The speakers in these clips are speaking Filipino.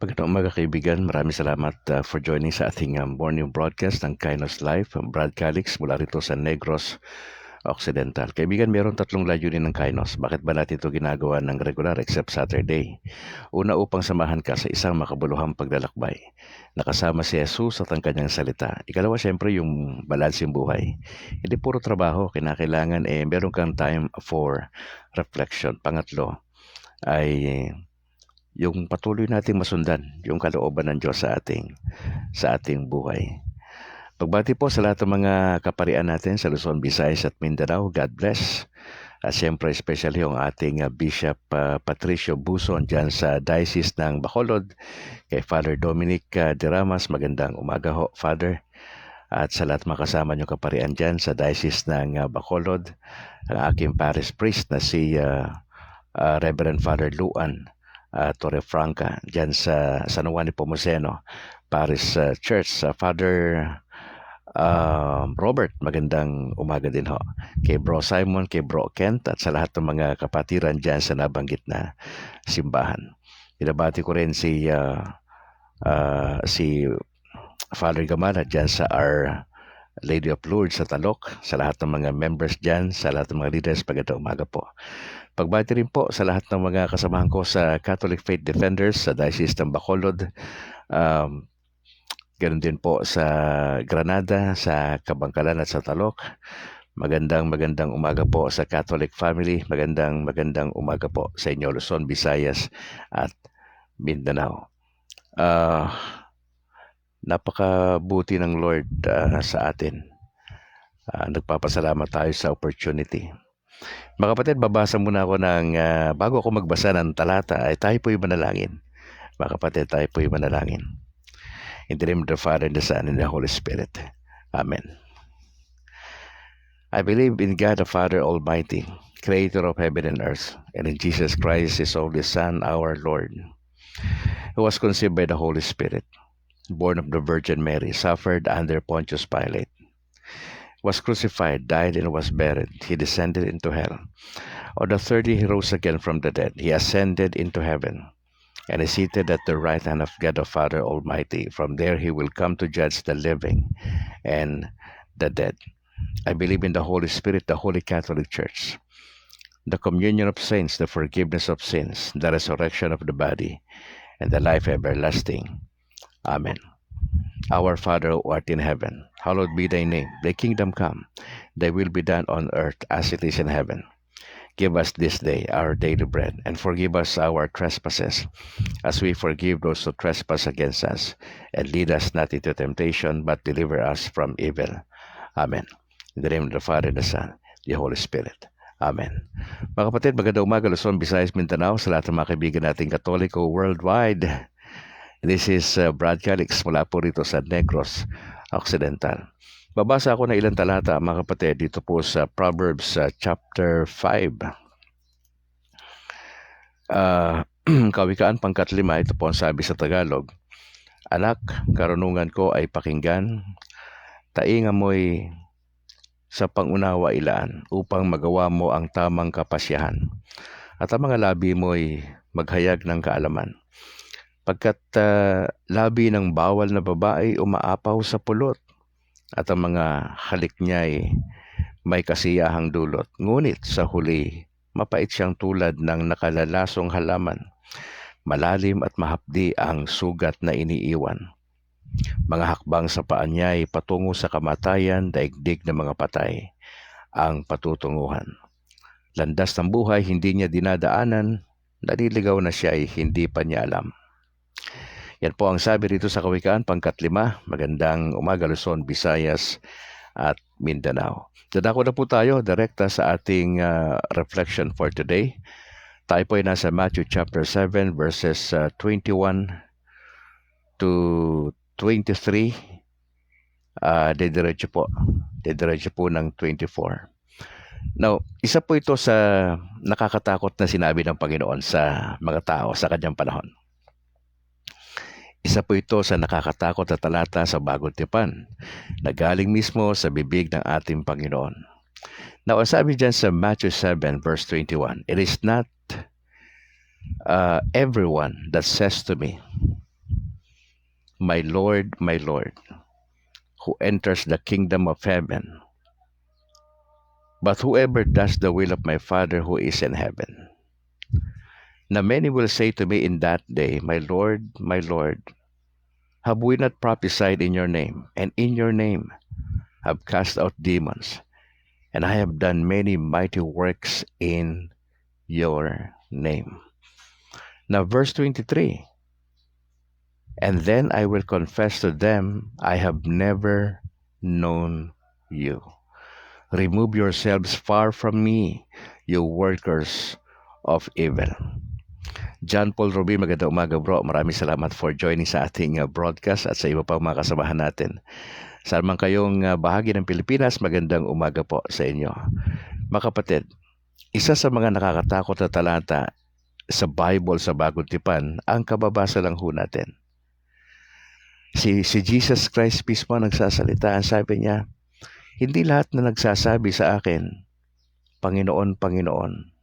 Magandang umaga kaibigan, maraming salamat for joining sa ating morning broadcast ng Kainos Life, Brad Calix mula rito sa Negros Occidental. Kaibigan, mayroon tatlong layunin ng Kainos. Bakit ba natin ito ginagawa ng regular except Saturday? Una, upang samahan ka sa isang makabuluhang paglalakbay. Nakasama si Jesus at ang kanyang salita. Ikalawa, syempre yung balanseng buhay. Hindi puro trabaho, kinakailangan meron kang time for reflection. Pangatlo, ay yung patuloy nating masundan yung kalooban ng Diyos sa ating buhay. Pagbati po sa lahat ng mga kaparian natin sa Luzon, Visayas at Mindanao. God bless. At siyempre, especially yung ating Bishop Patricio Buson dyan sa Diocese ng Bacolod. Kay Father Dominic Diramas, magandang umaga ho, Father. At sa lahat makasama nyo kaparian dyan sa Diocese ng Bacolod. Ang aking parish priest na si Reverend Father Luan Torrefranca dyan sa San Juan Nepomuceno Parish Church. Father Robert, magandang umaga din ho. Kay Bro Simon, kay Bro Kent at sa lahat ng mga kapatiran dyan sa nabanggit na simbahan. Pinabati ko rin si Father Gamala dyan sa Our Lady of Lourdes sa Talok, sa lahat ng mga members dyan, sa lahat ng mga leaders, magandang umaga po. Pagbati rin po sa lahat ng mga kasamahan ko sa Catholic Faith Defenders sa Diocese ng Bacolod. Ganun din po sa Granada, sa Kabangkalan at sa Talok. Magandang umaga po sa Catholic Family. Magandang umaga po sa inyo, Luzon, Visayas at Mindanao. Napakabuti ng Lord sa atin. Nagpapasalamat tayo sa opportunity. Mga kapatid, babasa muna ako ng bago ako magbasa ng talata ay tayo po'y manalangin. Mga kapatid, tayo po'y manalangin. In the name of the Father, and the Son, and the Holy Spirit. Amen. I believe in God the Father Almighty, Creator of heaven and earth, and in Jesus Christ, His only Son, our Lord, who was conceived by the Holy Spirit, born of the Virgin Mary, suffered under Pontius Pilate, was crucified, died, and was buried. He descended into hell. On the third day, He rose again from the dead. He ascended into heaven, and is seated at the right hand of God the Father Almighty. From there He will come to judge the living and the dead. I believe in the Holy Spirit, the Holy Catholic Church, the communion of saints, the forgiveness of sins, the resurrection of the body, and the life everlasting. Amen. Our Father who art in heaven, hallowed be thy name. Thy kingdom come, thy will be done on earth as it is in heaven. Give us this day our daily bread, and forgive us our trespasses, as we forgive those who trespass against us. And lead us not into temptation, but deliver us from evil. Amen. In the name of the Father, the Son, the Holy Spirit. Amen. Mga kapatid, magandang umaga, Luzon, Visayas, Mindanao, sa lahat ng mga kaibigan nating Katoliko worldwide. This is Brad Calix mula po rito sa Negros Occidental. Babasa ako ng ilang talata, mga kapatid, dito po sa Proverbs chapter 5. Kawikaan pangkat-5, ito po ang sabi sa Tagalog. Anak, karunungan ko ay pakinggan, tainga mo'y sa pangunawa ilaan, upang magawa mo ang tamang kapasyahan, at ang mga labi mo'y maghayag ng kaalaman. Pagkat labi ng bawal na babae umaapaw sa pulot, at ang mga halik niya'y may kasiyahang dulot. Ngunit sa huli, mapait siyang tulad ng nakalalasong halaman. Malalim at mahapdi ang sugat na iniiwan. Mga hakbang sa paa niya'y patungo sa kamatayan, daigdig ng mga patay ang patutunguhan. Landas ng buhay hindi niya dinadaanan, naliligaw na siya ay hindi pa niya alam. Yan po ang sabi rito sa Kawikaan, pangkat-5. Magandang umaga, Luzon, Visayas at Mindanao. Dadako na po tayo direkta sa ating reflection for today. Tayo po ay nasa Matthew chapter 7 verses 21 to 23. Didiretso po ng 24. Now, isa po ito sa nakakatakot na sinabi ng Panginoon sa mga tao sa kanyang panahon. Isa po ito sa nakakatakot na talata sa Bagong Tipan na galing mismo sa bibig ng ating Panginoon. Now, ang sabi dyan sa Matthew 7 verse 21, it is not everyone that says to me, my Lord, who enters the kingdom of heaven, but whoever does the will of my Father who is in heaven. Now many will say to me in that day, my Lord, have we not prophesied in your name, and in your name have cast out demons, and I have done many mighty works in your name? Now verse 23, and then I will confess to them, I have never known you. Remove yourselves far from me, you workers of evil. John Paul Ruby, magandang umaga bro. Maraming salamat for joining sa ating broadcast at sa iba pang mga kasamahan natin. Saan man kayong bahagi ng Pilipinas, magandang umaga po sa inyo. Mga kapatid, isa sa mga nakakatakot na talata sa Bible sa Bagong Tipan, ang kababasa lang ho natin. Si Jesus Christ mismo nagsasalita. Ang sabi niya, hindi lahat na nagsasabi sa akin, Panginoon, Panginoon,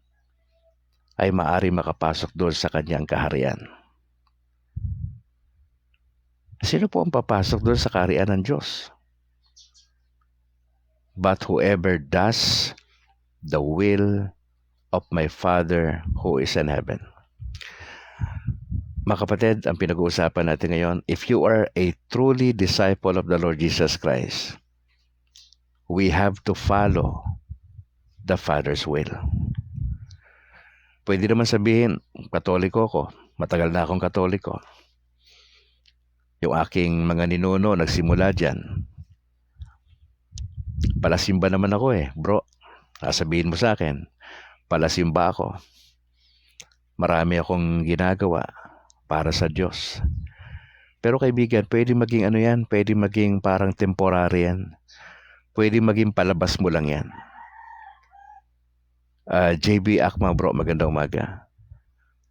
ay maari makapasok doon sa kanyang kaharian. Sino po ang papasok doon sa kaharian ng Diyos? But whoever does the will of my Father who is in heaven. Mga kapatid, ang pinag-uusapan natin ngayon, if you are a truly disciple of the Lord Jesus Christ, we have to follow the Father's will. Pwede naman sabihin, Katoliko ko, matagal na akong Katoliko. Yung aking mga ninuno, nagsimula dyan. Palasimba naman ako bro. Sabihin mo sa akin, palasimba ako. Marami akong ginagawa para sa Diyos. Pero kaibigan, pwede maging yan, pwede maging parang temporary yan. Pwede maging palabas mo lang yan. JB Akma bro, magandang umaga.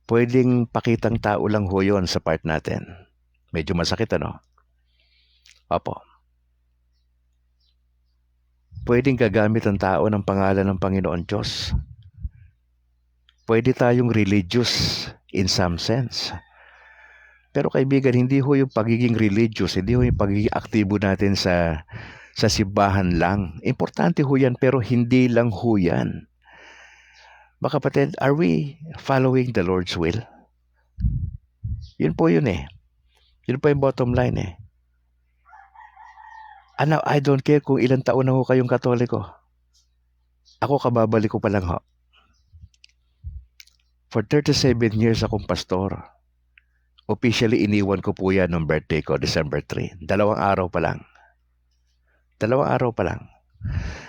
Pwedeng pakitang tao lang ho yun sa part natin. Medyo masakit Opo. Pwedeng gagamit ang tao ng pangalan ng Panginoon Diyos. Pwede tayong religious in some sense. Pero kaibigan, hindi ho yung pagiging religious, hindi ho yung pagiging aktibo natin sa simbahan lang. Importante ho yan, pero hindi lang ho yan. Mga kapatid, are we following the Lord's will? Yun po yun Yun po yung bottom line Ano, I don't care kung ilang taon na ho kayong Katoliko. Ako kababalik ko pa lang ho. For 37 years akong pastor. Officially iniwan ko po yan ng birthday ko, December 3. 2 araw pa lang. 2 araw pa lang.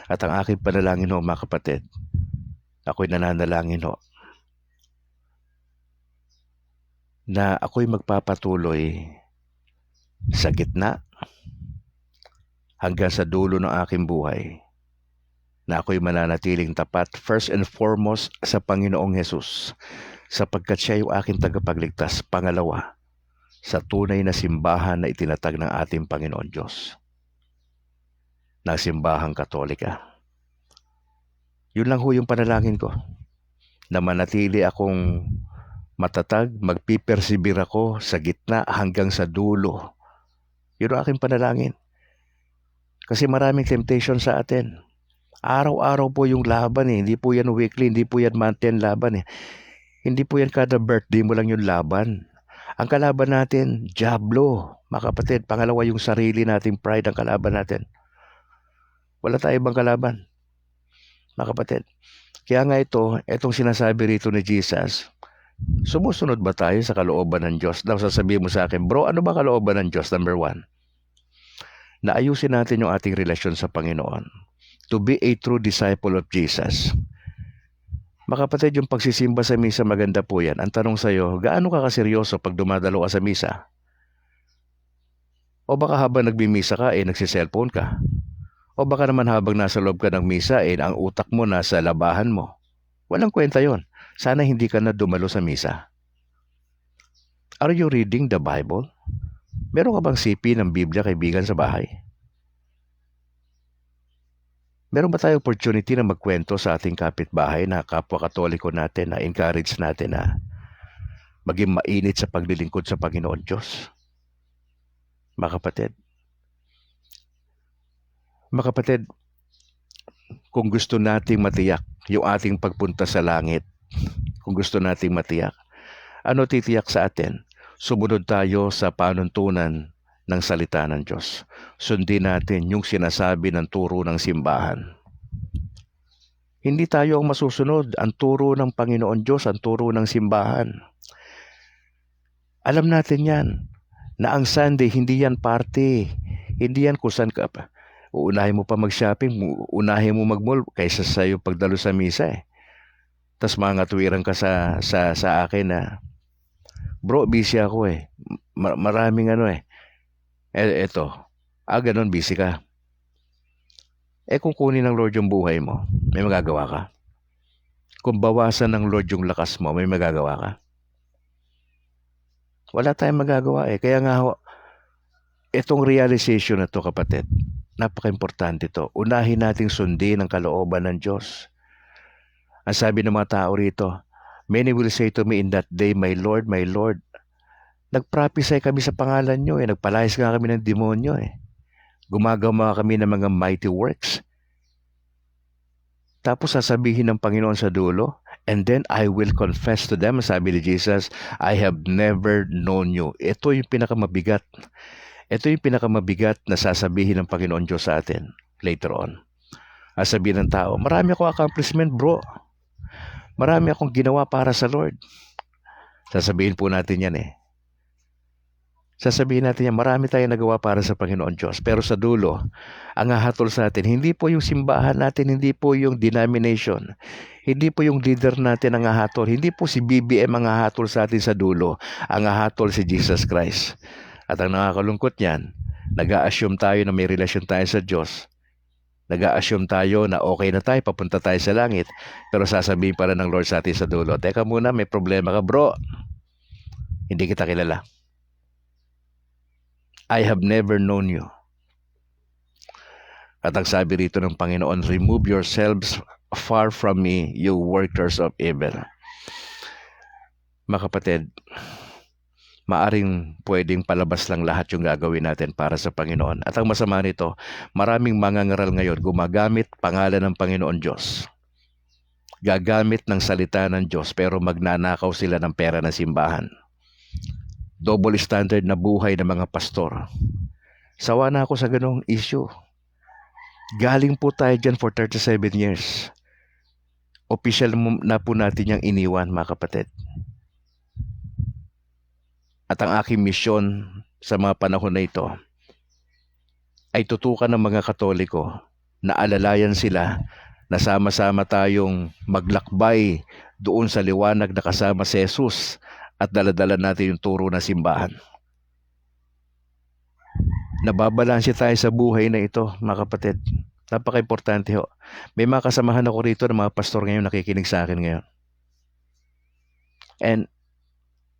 At ang aking panalangin ho, mga kapatid, ako'y nananalangin na ako'y magpapatuloy sa gitna hanggang sa dulo ng aking buhay, na ako'y mananatiling tapat first and foremost sa Panginoong Hesus, sapagkat siya yung aking tagapagligtas. Pangalawa, sa tunay na simbahan na itinatag ng ating Panginoon Diyos, na simbahang Katolika. Yun lang ho yung panalangin ko, na manatili akong matatag, magpipersibir ako sa gitna hanggang sa dulo. Yun ang aking panalangin. Kasi maraming temptation sa atin. Araw-araw po yung laban Hindi po yan weekly, hindi po yan monthly laban Hindi po yan kada birthday mo lang yung laban. Ang kalaban natin, diablo, mga kapatid. Pangalawa, yung sarili nating pride ang kalaban natin. Wala tayong ibang kalaban, mga kapatid. Kaya nga itong sinasabi rito ni Jesus, sumusunod ba tayo sa kalooban ng Diyos? Daw sasabihin mo sa akin, bro, ano ba kalooban ng Diyos? Number 1, na ayusin natin yung ating relasyon sa Panginoon. To be a true disciple of Jesus. Mga kapatid, yung pagsisimba sa misa, maganda po yan. Ang tanong sa'yo, gaano ka kaseryoso pag dumadalo ka sa misa? O baka habang nagbimisa ka, nagsiselfone ka? O baka naman habang nasa loob ka ng misa, ang utak mo nasa labahan mo? Walang kwenta yon. Sana hindi ka na dumalo sa misa. Are you reading the Bible? Meron ka bang sipi ng Biblia, kaibigan, sa bahay? Meron ba tayong opportunity na magkwento sa ating kapitbahay na kapwa Katoliko natin, na encourage natin na maging mainit sa paglilingkod sa Panginoon Diyos? Mga kapatid, mga kapatid, kung gusto nating matiyak yung ating pagpunta sa langit, kung gusto nating matiyak, ano titiyak sa atin? Sumunod tayo sa panuntunan ng salita ng Diyos. Sundin natin yung sinasabi ng turo ng simbahan. Hindi tayo ang masusunod. Ang turo ng Panginoon Diyos, ang turo ng simbahan. Alam natin yan, na ang Sunday, hindi yan party. Hindi yan kung saan ka pa. Uunahin mo pa mag-shopping, unahin mo mag-mall kaysa sa iyo pagdalo sa misa eh. Tapos mga tuwiran ka sa akin na, bro, busy ako eh. Maraming ano eh. Eto, ganun, busy ka. Kung kunin ng Lord yung buhay mo, may magagawa ka. Kung bawasan ng Lord yung lakas mo, may magagawa ka. Wala tayong magagawa eh. Kaya nga, itong realization na to, kapatid, napaka-importante to. Unahin nating sundin ang kalooban ng Diyos. Ang sabi ng mga tao rito, many will say to me in that day, my Lord, nagprophesy kami sa pangalan nyo eh. Nagpalayas nga kami ng demonyo eh. Gumagawa kami ng mga mighty works. Tapos sasabihin ng Panginoon sa dulo, and then I will confess to them, sabi ni Jesus, I have never known you. Ito yung pinakamabigat. Ito yung pinakamabigat na sasabihin ng Panginoon Diyos sa atin later on. Sabihin ng tao, marami akong accomplishment, bro. Marami akong ginawa para sa Lord. Sasabihin po natin yan eh. Sasabihin natin yan, marami tayong nagawa para sa Panginoon Diyos. Pero sa dulo, ang hahatol sa atin, hindi po yung simbahan natin, hindi po yung denomination, hindi po yung leader natin ang hahatol, hindi po si BBM ang hahatol sa atin sa dulo, ang hahatol si Jesus Christ. At ang nakakalungkot niyan, nag-a-assume tayo na may relasyon tayo sa Diyos. Nag-a-assume tayo na okay na tayo, papunta tayo sa langit, pero sasabihin pa rin ng Lord sa atin sa dulo, teka muna, may problema ka bro, hindi kita kilala. I have never known you. At ang sabi rito ng Panginoon, remove yourselves far from me, you workers of evil. Mga kapatid, maaring pwedeng palabas lang lahat yung gagawin natin para sa Panginoon. At ang masama nito, maraming mangangaral ngayon gumagamit pangalan ng Panginoon Diyos. Gagamit ng salita ng Diyos pero magnanakaw sila ng pera ng simbahan. Double standard na buhay ng mga pastor. Sawa na ako sa ganong issue. Galing po tayo dyan for 37 years. Official na po natin yung iniwan, mga kapatid. At ang aking misyon sa mga panahon na ito ay tutukan ng mga Katoliko na alalayan sila na sama-sama tayong maglakbay doon sa liwanag na kasama si Jesus at daladala natin yung turo na simbahan. Nababalanse tayo sa buhay na ito, mga kapatid. Napaka-importante ho. May mga kasamahan ako rito ng mga pastor ngayon nakikinig sa akin ngayon. And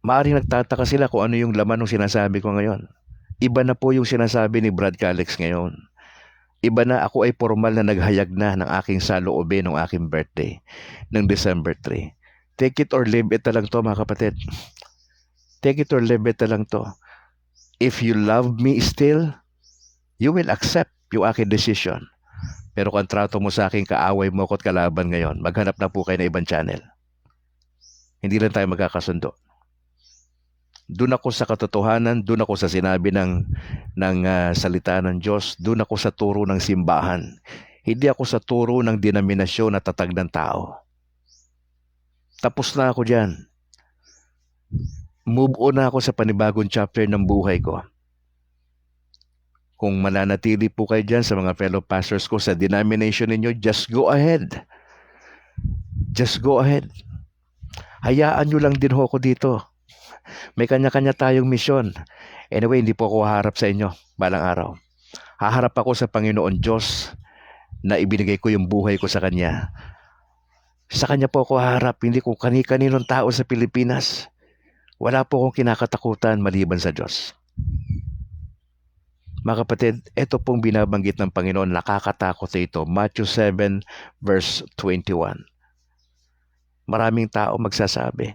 maaaring nagtataka sila kung ano yung laman ng sinasabi ko ngayon. Iba na po yung sinasabi ni Brad Calix ngayon. Iba na, ako ay formal na naghayag na ng aking saloobin ng aking birthday, ng December 3. Take it or leave it na lang to, mga kapatid. Take it or leave it na lang to. If you love me still, you will accept yung aking decision. Pero kung trato mo sa akin, kaaway mo ko at kalaban ngayon, maghanap na po kayo ng ibang channel. Hindi lang tayo magkakasundo. Doon ako sa katotohanan, doon ako sa sinabi ng salita ng Diyos, doon ako sa turo ng simbahan. Hindi ako sa turo ng denominasyon na tatag ng tao. Tapos na ako dyan. Move on na ako sa panibagong chapter ng buhay ko. Kung mananatili po kayo dyan sa mga fellow pastors ko sa denomination ninyo, just go ahead. Just go ahead. Hayaan nyo lang din ho ako dito. May kanya-kanya tayong misyon. Anyway, hindi po ako haharap sa inyo balang araw. Haharap ako sa Panginoon Diyos na ibinigay ko yung buhay ko sa Kanya. Sa Kanya po ako haharap, hindi ko kani-kaninong tao sa Pilipinas. Wala po akong kinakatakutan maliban sa Diyos. Mga kapatid, ito pong binabanggit ng Panginoon, nakakatakot ito. Matthew 7 verse 21. Maraming tao magsasabi.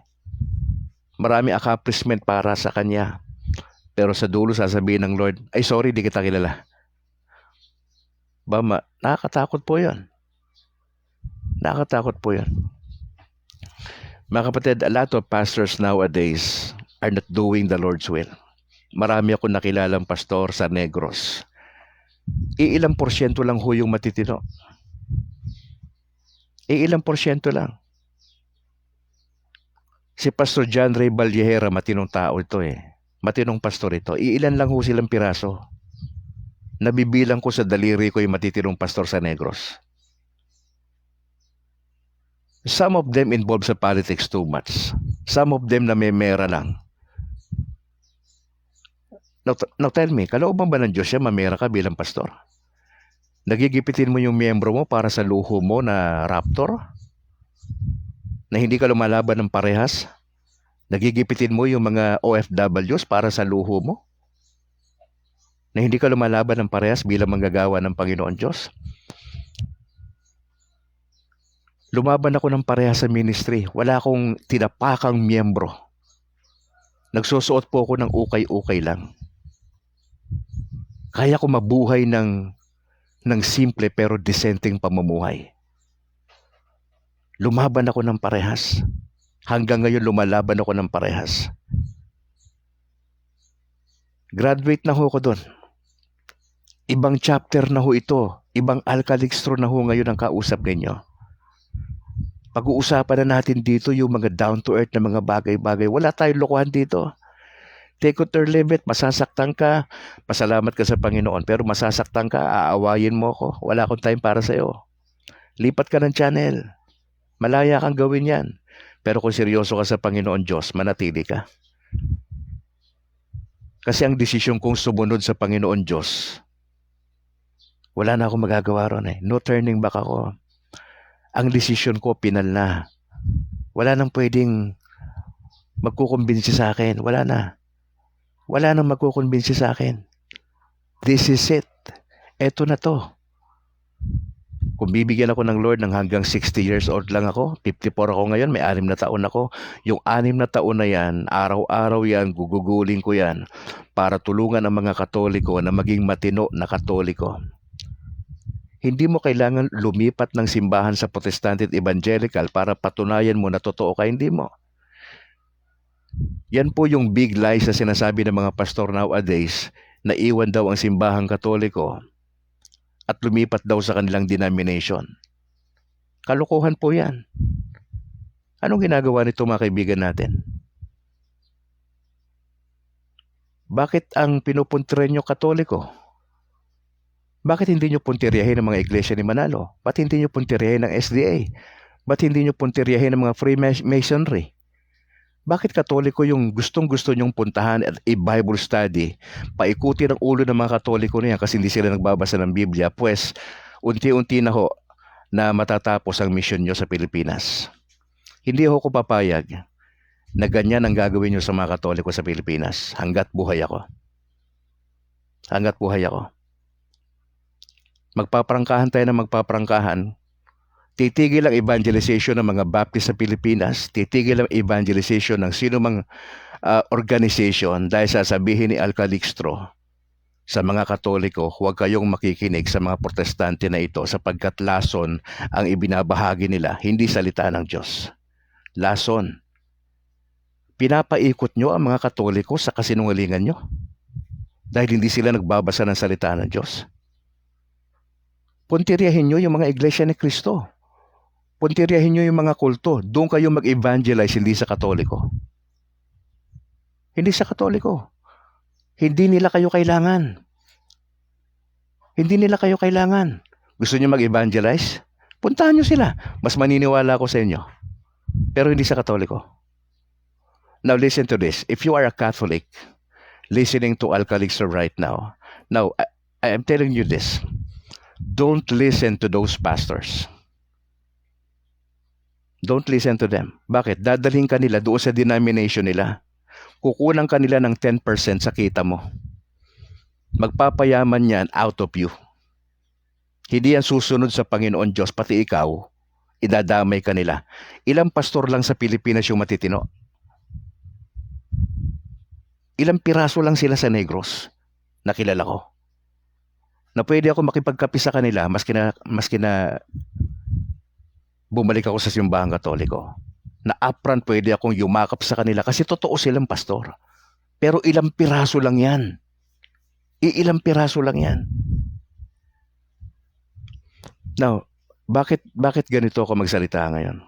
Maraming accomplishment para sa Kanya. Pero sa dulo sasabihin ng Lord, ay sorry, di kita kilala. Nakakatakot po yan. Nakakatakot po yan. Mga kapatid, a lot of pastors nowadays are not doing the Lord's will. Marami akong nakilalang pastor sa Negros. Iilang porsyento lang ho yung matitino. Iilang porsyento lang. Si Pastor John Ray Vallejera, matinong tao ito eh. Matinong pastor ito. Iilan lang ho silang piraso. Nabibilang ko sa daliri ko yung matitinong pastor sa Negros. Some of them involved sa politics too much. Some of them na may mera lang. Now tell me, kalooban ba ng Diyos siya mamera ka bilang pastor? Nagigipitin mo yung miyembro mo para sa luho mo na raptor? Na hindi ka lumalaban ng parehas? Nagigipitin mo yung mga OFWs para sa luho mo? Na hindi ka lumalaban ng parehas bilang manggagawa ng Panginoon Diyos? Lumaban ako ng parehas sa ministry. Wala akong tinapakang miyembro. Nagsusuot po ako ng ukay-ukay lang. Kaya ko mabuhay ng simple pero disenteng pamumuhay. Lumaban ako ng parehas. Hanggang ngayon lumalaban ako ng parehas. Graduate na ho ako doon. Ibang chapter na ho ito. Ibang alkalixtro na ho ngayon ang kausap ninyo. Pag-uusapan na natin dito yung mga down-to-earth na mga bagay-bagay. Wala tayong lokohan dito. Take it or leave it, masasaktan ka, pasalamat ka sa Panginoon. Pero masasaktan ka, aawayin mo ako. Wala akong time para sa'yo. Lipat ka ng channel. Malaya kang gawin yan. Pero kung seryoso ka sa Panginoon Diyos, manatili ka. Kasi ang desisyon kong sumunod sa Panginoon Diyos, wala na akong magagawa ron eh. No turning back ako. Ang desisyon ko, pinal na. Wala nang pwedeng magkukumbinsi sa akin. Wala na. Wala nang magkukumbinsi sa akin. This is it. Eto na to. Kung bibigyan ako ng Lord ng hanggang 60 years old lang ako, 54 ako ngayon, may 6 na taon ako. Yung 6 na taon na yan, araw-araw yan, gugugulin ko yan para tulungan ang mga Katoliko na maging matino na Katoliko. Hindi mo kailangan lumipat ng simbahan sa Protestante at Evangelical para patunayan mo na totoo ka, hindi mo. Yan po yung big lies na sinasabi ng mga pastor nowadays na iwan daw ang simbahang Katoliko at lumipat daw sa kanilang denomination. Kalokohan po yan. Anong ginagawa nito mga kaibigan natin? Bakit ang pinupuntiran nyo Katoliko? Bakit hindi nyo puntiryahin ng mga iglesia ni Manalo? Ba't hindi nyo puntiryahin ng SDA? Ba't hindi nyo puntiryahin ng mga Freemasonry? Bakit Katoliko yung gustong-gusto nyong puntahan at i-Bible study? Paikuti ng ulo ng mga Katoliko na yan kasi hindi sila nagbabasa ng Biblia. Pues, unti-unti na ho na matatapos ang mission nyo sa Pilipinas. Hindi ho ko papayag na ganyan ang gagawin nyo sa mga Katoliko sa Pilipinas hanggat buhay ako. Hanggat buhay ako. Magpaprangkahan tayo ng magpaprangkahan. Titigil ang evangelization ng mga Baptist sa Pilipinas. Titigil ang evangelization ng sino mang organization dahil sasabihin ni Al Calixto sa mga Katoliko, huwag kayong makikinig sa mga Protestante na ito sapagkat lason ang ibinabahagi nila, hindi salita ng Diyos. Lason. Pinapaikot nyo ang mga Katoliko sa kasinungalingan nyo dahil hindi sila nagbabasa ng salita ng Diyos. Puntiryahin nyo yung mga iglesia ni Kristo. Puntiryahin nyo yung mga kulto. Doon kayo mag-evangelize, hindi sa Katoliko. Hindi sa Katoliko. Hindi nila kayo kailangan. Hindi nila kayo kailangan. Gusto nyo mag-evangelize? Puntahan nyo sila. Mas maniniwala ako sa inyo. Pero hindi sa Katoliko. Now listen to this. If you are a Catholic listening to Al Calixto right now, I am telling you this. Don't listen to those pastors. Don't listen to them. Bakit? Dadalhin ka nila doon sa denomination nila. Kukunan ka nila ng 10% sa kita mo. Magpapayaman yan out of you. Hindi yan susunod sa Panginoon Diyos, pati ikaw, idadamay ka nila. Ilang pastor lang sa Pilipinas yung matitino? Ilang piraso lang sila sa Negros na kilala ko. Na pwede ako makipagkape sa kanila maski na bumalik ako sa simbahang Katoliko. Na upfront pwede akong yumakap sa kanila kasi totoo silang pastor. Pero ilang piraso lang yan. Ilang piraso lang yan. Now, bakit ganito ako magsalita ngayon?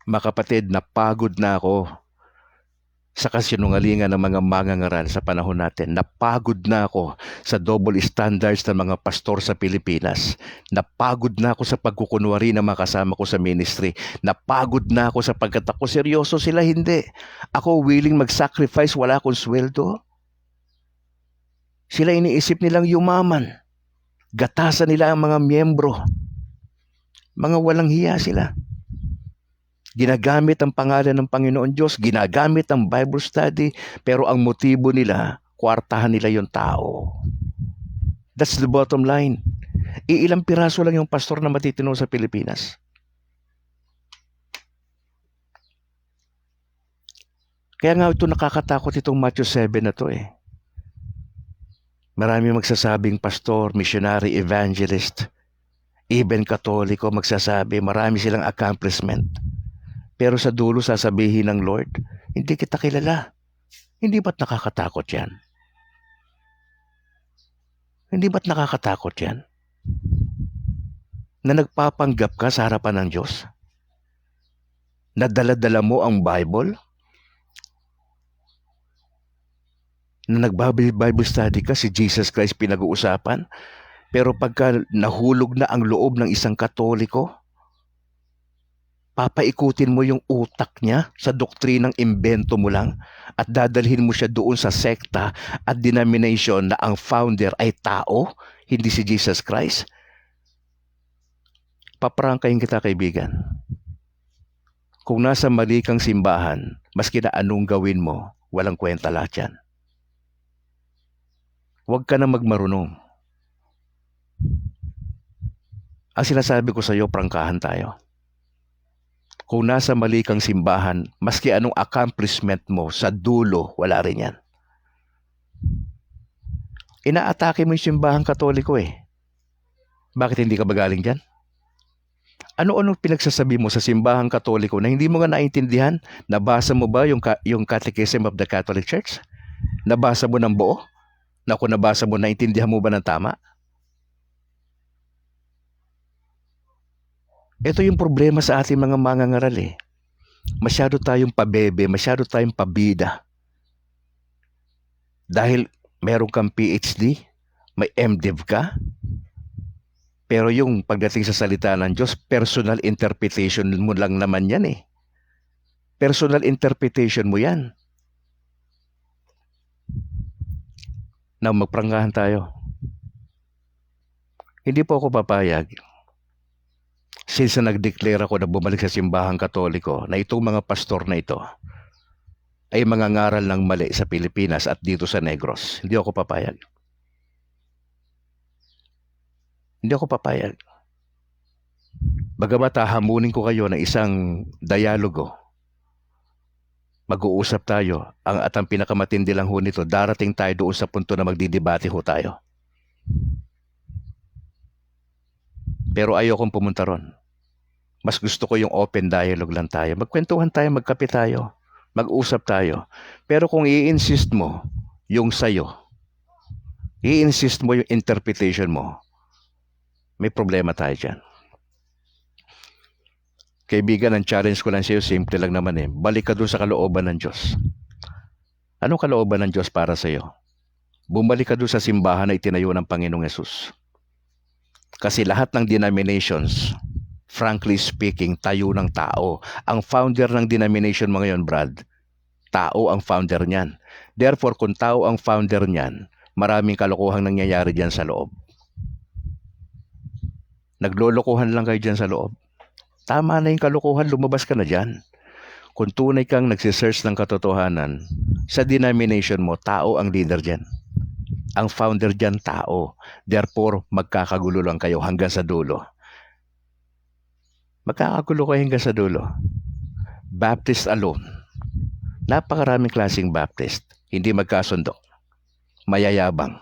Mga kapatid, napagod na ako sa kasinungalingan ng mga mangangaral sa panahon natin. Napagod na ako sa double standards ng mga pastor sa Pilipinas. Napagod na ako sa pagkukunwari ng mga kasama ko sa ministry. Napagod na ako sapagkat ako seryoso, sila hindi. Ako willing mag-sacrifice, wala akong sweldo. Sila iniisip nilang yumaman. Gatasan nila ang mga miyembro. Mga walang hiya sila. Ginagamit ang pangalan ng Panginoon Diyos, ginagamit ang Bible study, pero ang motibo nila, kwartahan nila yung tao. That's the bottom line. Ilang piraso lang yung pastor na matitino sa Pilipinas. Kaya nga ito nakakatakot itong Matthew 7 na to eh. Marami magsasabing pastor, missionary, evangelist, even Katoliko magsasabi, marami silang accomplishment. Pero sa dulo sasabihin ng Lord, hindi kita kilala. Hindi ba't nakakatakot yan? Hindi ba't nakakatakot yan? Na nagpapanggap ka sa harapan ng Diyos? Na dala-dala mo ang Bible? Na nag-Bible study ka, si Jesus Christ pinag-uusapan? Pero pagka nahulog na ang loob ng isang Katoliko, papaikutin mo yung utak niya sa doktrinang imbento mo lang at dadalhin mo siya doon sa sekta at denomination na ang founder ay tao, hindi si Jesus Christ. Paprangkahin kita, kaibigan. Kung nasa mali kang simbahan, maski na anong gawin mo, walang kwenta lahat yan. Huwag ka na magmarunong. Ang sinasabi ko sa iyo, prangkahan tayo. Kung nasa mali kang simbahan, maski anong accomplishment mo, sa dulo, wala rin yan. Inaatake mo yung simbahang Katoliko eh. Bakit hindi ka ba galing dyan? Ano-ano pinagsasabi mo sa simbahang Katoliko na hindi mo nga naintindihan? Nabasa mo ba yung Catechism of the Catholic Church? Nabasa mo ng buo? Na kung nabasa mo, naintindihan mo ba ng tama? Ito yung problema sa ating mga mangangaral eh. Masyado tayong pabebe, masyado tayong pabida. Dahil meron kang PhD, may MDiv ka, pero yung pagdating sa salita ng Diyos, personal interpretation mo lang naman yan eh. Personal interpretation mo yan. Now, magprangahan tayo. Hindi po ako papayag. Since nag-declare ako na bumalik sa simbahang Katoliko, na itong mga pastor na ito ay mga ngaral ng mali sa Pilipinas at dito sa Negros, hindi ako papayag. Hindi ako papayag. Bagamat hahamunin ko kayo ng isang dialogo, mag-uusap tayo, at ang pinakamatindi lang ho nito, darating tayo doon sa punto na magdidebate ho tayo. Pero ayokong pumunta ron. Mas gusto ko yung open dialogue lang tayo. Magkwentuhan tayo, magkape tayo, mag-usap tayo. Pero kung i-insist mo yung sayo, i-insist mo yung interpretation mo, may problema tayo dyan. Kaibigan, ang challenge ko lang sa'yo, simple lang naman eh. Balik ka doon sa kalooban ng Diyos. Anong kalooban ng Diyos para sa'yo? Bumalik ka doon sa simbahan na itinayo ng Panginoong Yesus. Kasi lahat ng denominations, frankly speaking, tayo ng tao. Ang founder ng denomination mo ngayon, Brad, tao ang founder niyan. Therefore, kung tao ang founder niyan, maraming kalokohang nangyayari diyan sa loob. Naglolokohan lang kayo diyan sa loob. Tama na yung kalokohan, lumabas ka na diyan. Kung tunay kang nagsisearch ng katotohanan, sa denomination mo, tao ang leader diyan. Ang founder diyan, tao. Therefore, magkakagulo lang kayo hanggang sa dulo. Magkakagulo kayo hanggang sa dulo. Baptist alone. Napakaraming klaseng Baptist. Hindi magkasundo. Mayayabang.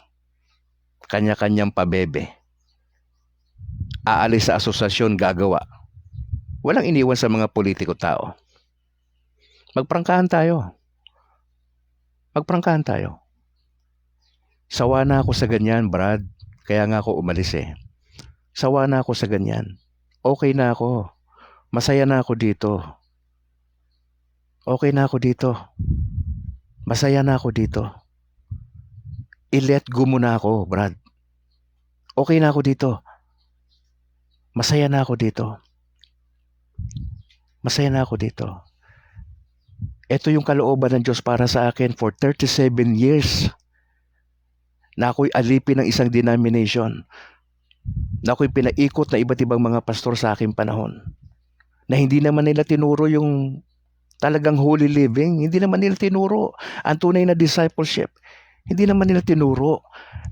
Kanya-kanyang pabebe. Aalis sa asosasyon, gagawa. Walang iniwan sa mga politiko tao. Magprangkahan tayo. Magprangkahan tayo. Sawa na ako sa ganyan, Brad. Kaya nga ako umalis eh. Sawa na ako sa ganyan. Okay na ako. Masaya na ako dito. Okay na ako dito. Masaya na ako dito. I-let go mo na ako, Brad. Okay na ako dito. Masaya na ako dito. Masaya na ako dito. Ito yung kalooban ng Diyos para sa akin for 37 years. Na ako'y alipin ng isang denomination. Na ako'y pinaikot na iba't ibang mga pastor sa aking panahon. Na hindi naman nila tinuro yung talagang holy living. Hindi naman nila tinuro ang tunay na discipleship. Hindi naman nila tinuro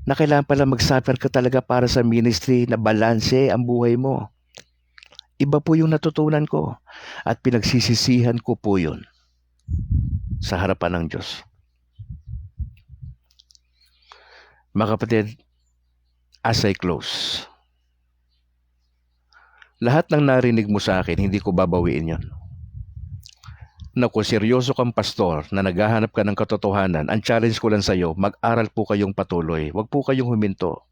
na kailangan pala mag-suffer ka talaga para sa ministry na balanse ang buhay mo. Iba po yung natutunan ko at pinagsisisihan ko po yun sa harapan ng Diyos. Mga kapatid, as I close, lahat ng narinig mo sa akin, hindi ko babawiin yon. Na kung seryoso kang pastor na naghahanap ka ng katotohanan, ang challenge ko lang sa iyo, mag-aral po kayong patuloy. Huwag po kayong huminto.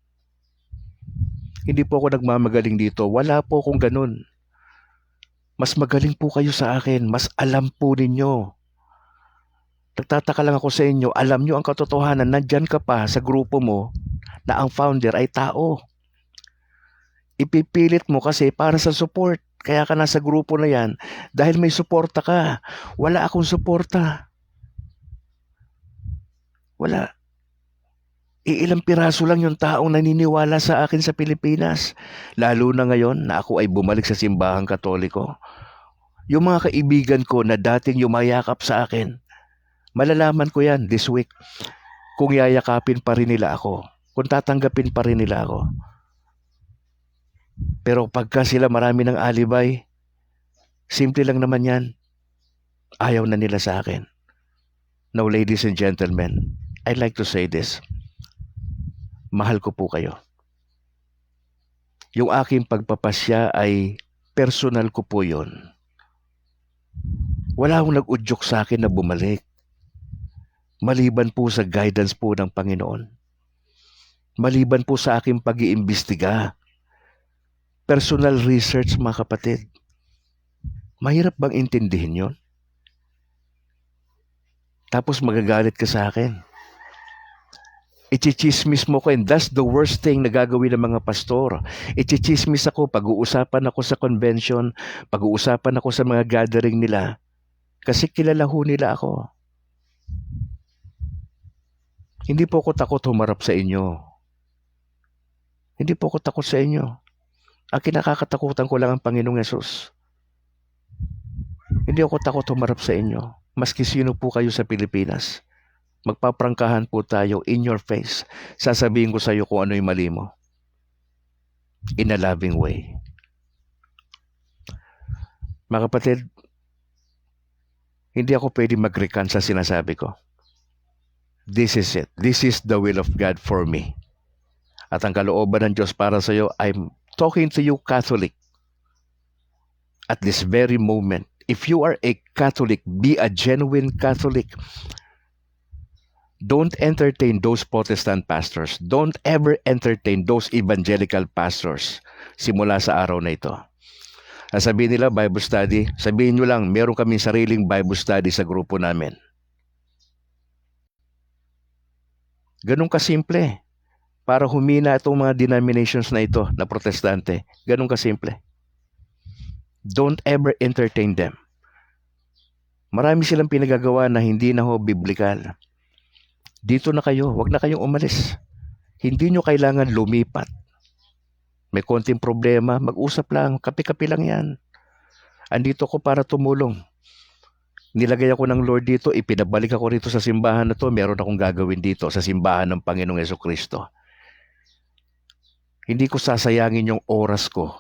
Hindi po ako nagmamagaling dito. Wala po akong ganun. Mas magaling po kayo sa akin. Mas alam po ninyo. Nagtataka lang ako sa inyo. Alam nyo ang katotohanan. Nandyan ka pa sa grupo mo na ang founder ay tao. Ipipilit mo kasi para sa support. Kaya ka nasa grupo na yan dahil may suporta ka. Wala akong suporta. Wala. Iilang piraso lang yung taong naniniwala sa akin sa Pilipinas. Lalo na ngayon na ako ay bumalik sa simbahang Katoliko. Yung mga kaibigan ko na dating yumayakap sa akin, malalaman ko yan this week. Kung yayakapin pa rin nila ako. Kung tatanggapin pa rin nila ako. Pero pagka sila marami ng alibay, simple lang naman yan. Ayaw na nila sa akin. Now, ladies and gentlemen, I'd like to say this. Mahal ko po kayo. Yung aking pagpapasya ay personal ko po yun. Wala akong nag-udyok sa akin na bumalik. Maliban po sa guidance po ng Panginoon. Maliban po sa aking pag-iimbestiga. Personal research, mga kapatid. Mahirap bang intindihin yon? Tapos magagalit ka sa akin. Ichichismis mo ko, and that's the worst thing na gagawin ng mga pastor. Ichichismis ako, pag-uusapan ako sa convention, pag-uusapan ako sa mga gathering nila, kasi kilala ho nila ako. Hindi po ako takot humarap sa inyo. Hindi po ako takot sa inyo. Ang kinakatakutan ko lang ang Panginoong Yesus. Hindi ako takot humarap sa inyo. Maski sino po kayo sa Pilipinas. Magpaprangkahan po tayo in your face. Sasabihin ko sa iyo kung ano yung mali mo. In a loving way. Mga kapatid, hindi ako pwede mag-recant sa sinasabi ko. This is it. This is the will of God for me. At ang kalooban ng Diyos para sa iyo, I'm talking to you Catholic. At this very moment, if you are a Catholic, be a genuine Catholic. Don't entertain those Protestant pastors. Don't ever entertain those evangelical pastors simula sa araw na ito. Sabihin nila, Bible study. Sabihin nyo lang, meron kaming sariling Bible study sa grupo namin. Ganun kasimple. Para humina itong mga denominations na ito na protestante. Ganun kasimple. Don't ever entertain them. Marami silang pinagagawa na hindi na ho biblical. Dito na kayo, wag na kayong umalis. Hindi nyo kailangan lumipat. May konting problema, mag-usap lang, kape-kape lang yan. Andito ko para tumulong. Nilagay ako ng Lord dito, ipinabalik ako rito sa simbahan na to, meron akong gagawin dito sa simbahan ng Panginoong Jesucristo. Hindi ko sasayangin yung oras ko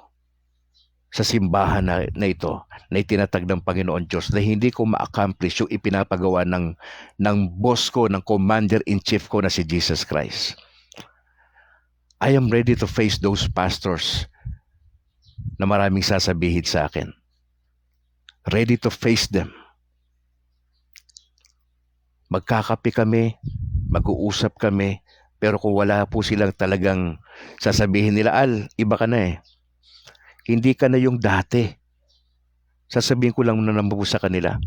sa simbahan na ito na itinatag ng Panginoon Diyos na hindi ko ma-accomplish yung ipinapagawa ng boss ko, ng commander-in-chief ko na si Jesus Christ. I am ready to face those pastors na maraming sasabihin sa akin. Ready to face them. Magkakape kami, mag-uusap kami, pero kung wala po silang talagang sasabihin nila, Al, iba ka na eh. Hindi ka na yung dati. Sasabihin ko lang na naman sa kanila,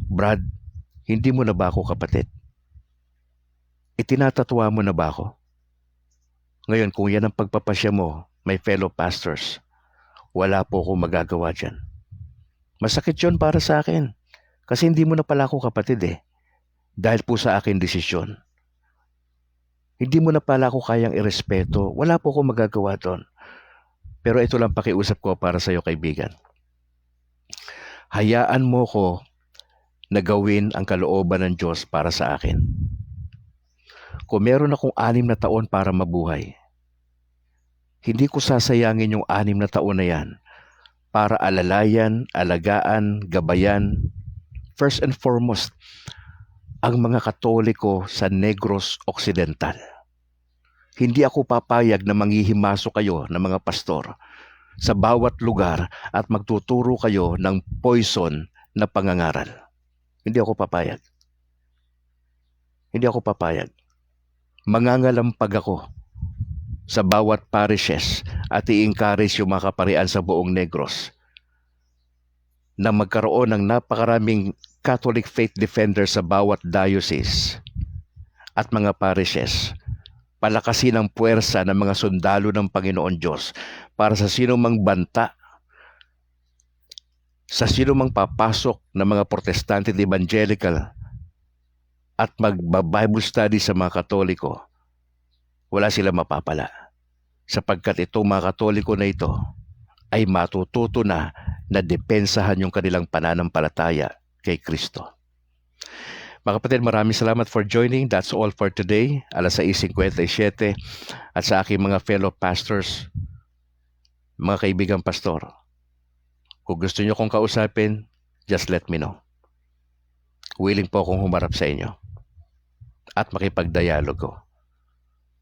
Brad, hindi mo na ba ako kapatid? Itinatatwa mo na ba ako? Ngayon, kung yan ang pagpapasya mo, my fellow pastors, wala po akong magagawa dyan. Masakit yun para sa akin. Kasi hindi mo na pala ako kapatid eh. Dahil po sa akin desisyon. Hindi mo na pala ako kayang irespeto. Wala po akong magagawa doon. Pero ito lang pakiusap ko para sa iyo, kaibigan. Hayaan mo ko na gawin ang kalooban ng Diyos para sa akin. Kung meron akong 6 na taon para mabuhay, hindi ko sasayangin yung 6 na taon na yan para alalayan, alagaan, gabayan, first and foremost, ang mga Katoliko sa Negros Occidental. Hindi ako papayag na manghihimaso kayo ng mga pastor sa bawat lugar at magtuturo kayo ng poison na pangangaral. Hindi ako papayag. Hindi ako papayag. Mangangalampag ako sa bawat parishes at i-encourage yung mga kaparian sa buong Negros na magkaroon ng napakaraming Catholic faith defenders sa bawat diocese at mga parishes. Palakasin ang puwersa ng mga sundalo ng Panginoon Diyos para sa sino mang banta, sa sino mang papasok ng mga Protestante at Evangelical at magba-Bible study sa mga Katoliko, wala sila mapapala. Sapagkat itong mga Katoliko na ito ay matututo na depensahan yung kanilang pananampalataya kay Kristo. Mga kapatid, maraming salamat for joining. That's all for today. 6:57 at sa aking mga fellow pastors, mga kaibigang pastor, kung gusto nyo kong kausapin, just let me know. Willing po akong humarap sa inyo at makipagdialogo.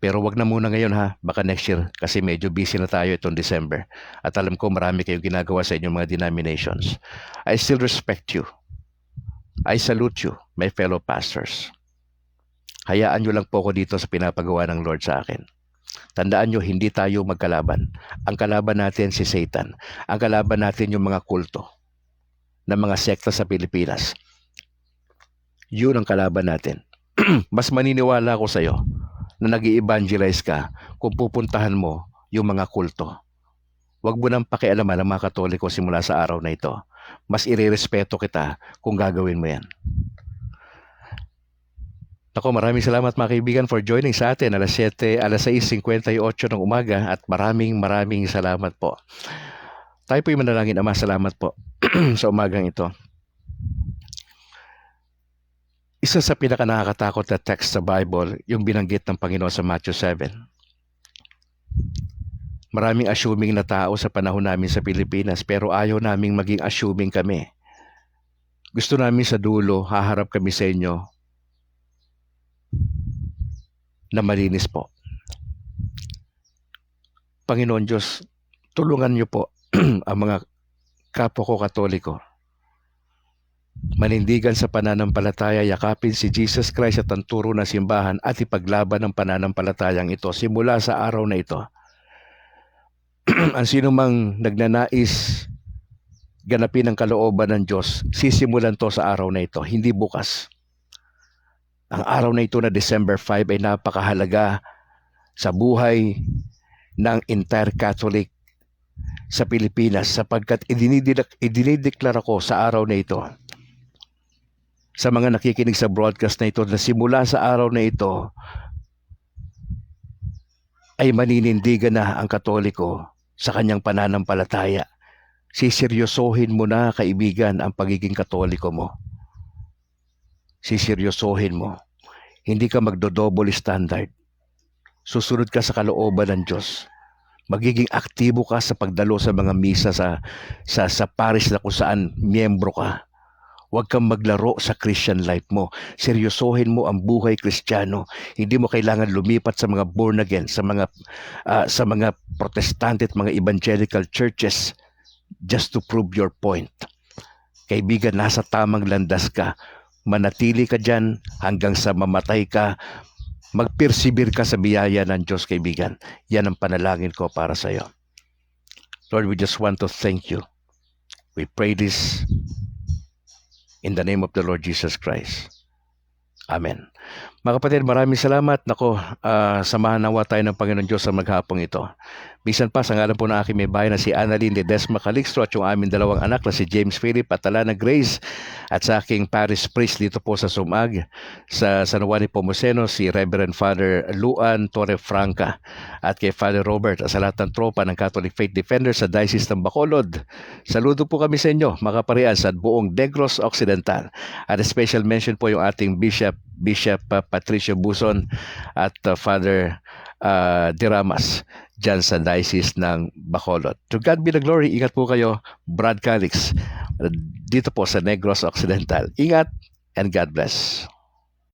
Pero wag na muna ngayon ha, baka next year kasi medyo busy na tayo itong December. At alam ko marami kayong ginagawa sa inyong mga denominations. I still respect you. I salute you, my fellow pastors. Hayaan nyo lang po ako dito sa pinapagawa ng Lord sa akin. Tandaan nyo, hindi tayo magkalaban. Ang kalaban natin si Satan. Ang kalaban natin yung mga kulto ng mga sekta sa Pilipinas. Yun ang kalaban natin. Mas maniniwala ako sa'yo na nag-i-evangelize ka kung pupuntahan mo yung mga kulto. Huwag mo nang pakialaman ang mga Katoliko simula sa araw na ito. Mas irerespeto kita kung gagawin mo yan. Ako, maraming salamat mga kaibigan for joining sa atin 6:58 ng umaga at maraming salamat po. Tayo po'y manalangin. Ama, salamat po sa umagang ito. Isa sa pinaka-nakakatakot na text sa Bible, yung binanggit ng Panginoon sa Matthew 7. Maraming assuming na tao sa panahon namin sa Pilipinas, pero ayaw naming maging assuming kami. Gusto namin sa dulo, haharap kami sa inyo na malinis po. Panginoon Diyos, tulungan niyo po ang mga kapwa ko Katoliko. Manindigan sa pananampalataya, yakapin si Jesus Christ at ang turo ng simbahan at ipaglaban ang pananampalatayang ito simula sa araw na ito. Ang sino mang nagnanais ganapin ang kalooban ng Diyos, sisimulan to sa araw na ito, hindi bukas. Ang araw na ito na December 5 ay napakahalaga sa buhay ng entire Catholic sa Pilipinas sapagkat idinideklara ko sa araw na ito sa mga nakikinig sa broadcast na ito na simula sa araw na ito ay maninindigan na ang Katoliko sa kanyang pananampalataya. Siseryosohin mo na, kaibigan, ang pagiging Katoliko mo. Siseryosohin mo. Hindi ka magdo-double standard. Susunod ka sa kalooban ng Diyos. Magiging aktibo ka sa pagdalo sa mga misa sa parish na kung saan miyembro ka. Huwag kang maglaro sa Christian life mo. Seryosohin mo ang buhay Kristiyano. Hindi mo kailangan lumipat sa mga born again, sa mga protestante at mga evangelical churches just to prove your point. Kaibigan, nasa tamang landas ka. Manatili ka dyan hanggang sa mamatay ka. Mag-persevere ka sa biyaya ng Diyos, kaibigan. Yan ang panalangin ko para sa iyo. Lord, we just want to thank you. We pray this in the name of the Lord Jesus Christ. Amen. Mga kapatid, maraming salamat. Nako, samahan nawa tayo ng Panginoon Diyos sa maghapong ito. Bisan pa, sa ngalan po ng aking may bahay na si Annalyn Ledesma Calixto at yung aming dalawang anak na si James Philip at Alana Grace at sa aking parish priest dito po sa Sumag, sa San Juan Nepomuceno, si Reverend Father Luan Torrefranca at kay Father Robert at sa lahat ng tropa ng Catholic Faith Defenders sa Diocese ng Bacolod. Saludo po kami sa inyo, mga kaparian, sa buong Negros Occidental. At a special mention po yung ating Bishop Patricio Buson at Father Diramas dyan sa Diocese ng Bacolod. To God be the glory. Ingat po kayo, Brad Calix, dito po sa Negros Occidental. Ingat and God bless.